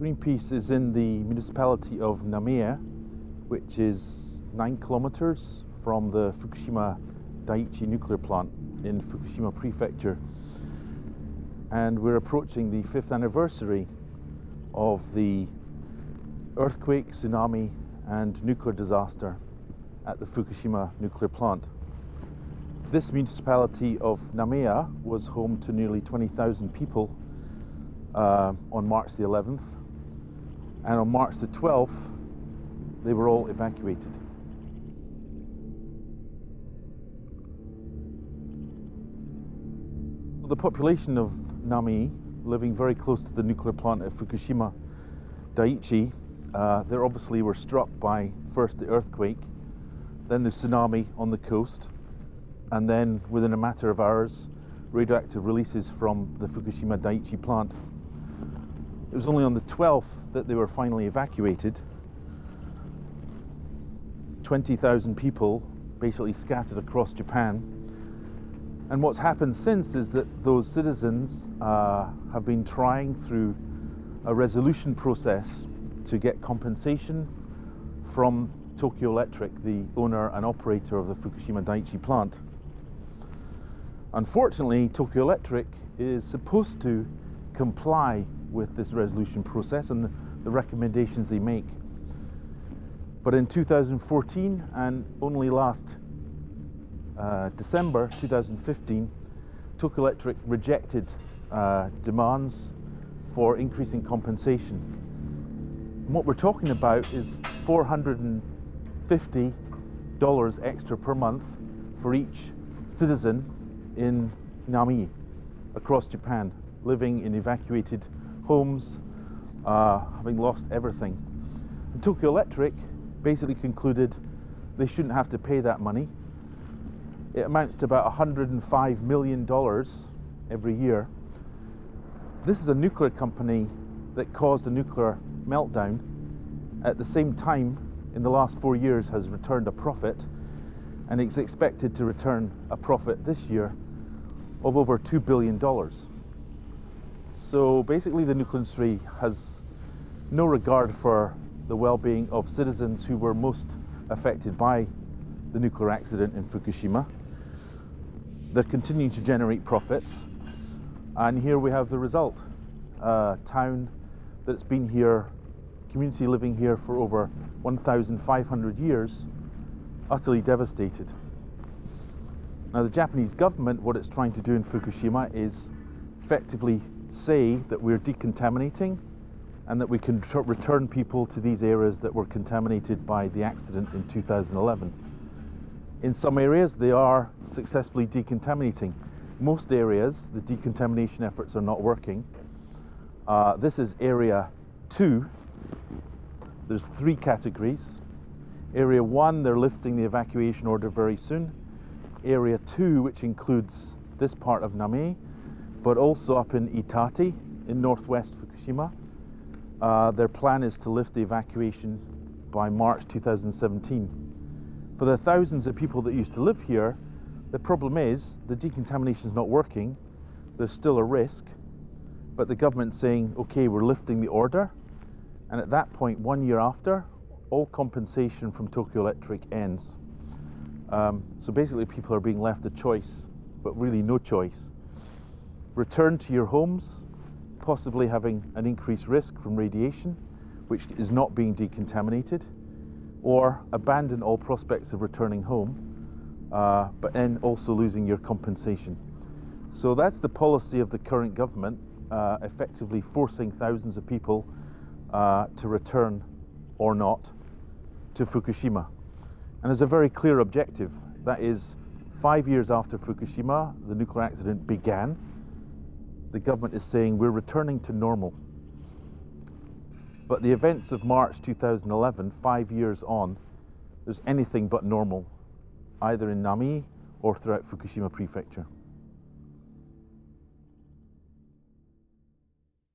Greenpeace is in the municipality of Namie, which is 9 kilometers from the Fukushima Daiichi nuclear plant in Fukushima prefecture. And we're approaching the 5th anniversary of the earthquake, tsunami and nuclear disaster at the Fukushima nuclear plant. This municipality of Namie was home to nearly 20,000 people on March the 11th, and on March the 12th they were all evacuated. The population of Namie, living very close to the nuclear plant at Fukushima Daiichi, they obviously were struck by first the earthquake, then the tsunami on the coast, and then within a matter of hours radioactive releases from the Fukushima Daiichi plant. It was only on the 12th that they were finally evacuated. 20,000 people basically scattered across Japan. And what's happened since is that those citizens have been trying through a resolution process to get compensation from Tokyo Electric, the owner and operator of the Fukushima Daiichi plant. Unfortunately, Tokyo Electric is supposed to comply with this resolution process and the recommendations they make. But in 2014 and only last December 2015, Tokyo Electric rejected demands for increasing compensation. And what we're talking about is $450 extra per month for each citizen in Namie across Japan, living in evacuated homes, having lost everything. And Tokyo Electric basically concluded they shouldn't have to pay that money. It amounts to about $105 million every year. This is a nuclear company that caused a nuclear meltdown. At the same time, in the last 4 years, has returned a profit, and it's expected to return a profit this year of over $2 billion. So basically the nuclear industry has no regard for the well-being of citizens who were most affected by the nuclear accident in Fukushima. They're continuing to generate profits, and here we have the result. A town that's been here, community living here for over 1,500 years, utterly devastated. Now the Japanese government, what it's trying to do in Fukushima is effectively say that we're decontaminating and that we can return people to these areas that were contaminated by the accident in 2011. In some areas they are successfully decontaminating. Most areas the decontamination efforts are not working. This is area 2. There's 3 categories. Area 1, they're lifting the evacuation order very soon. Area 2, which includes this part of Namie, but also up in Iitate in northwest Fukushima. Their plan is to lift the evacuation by March 2017. For the thousands of people that used to live here, the problem is the decontamination is not working. There's still a risk, but the government's saying, okay, we're lifting the order, and at that point, 1 year after, all compensation from Tokyo Electric ends. So basically people are being left a choice, but really no choice. Return to your homes, possibly having an increased risk from radiation, which is not being decontaminated, or abandon all prospects of returning home, but then also losing your compensation. So that's the policy of the current government, effectively forcing thousands of people to return or not to Fukushima. And there's a very clear objective. That is, 5 years after Fukushima, the nuclear accident began, the government is saying we're returning to normal. But the events of March 2011, 5 years on, there's anything but normal, either in Namie or throughout Fukushima prefecture.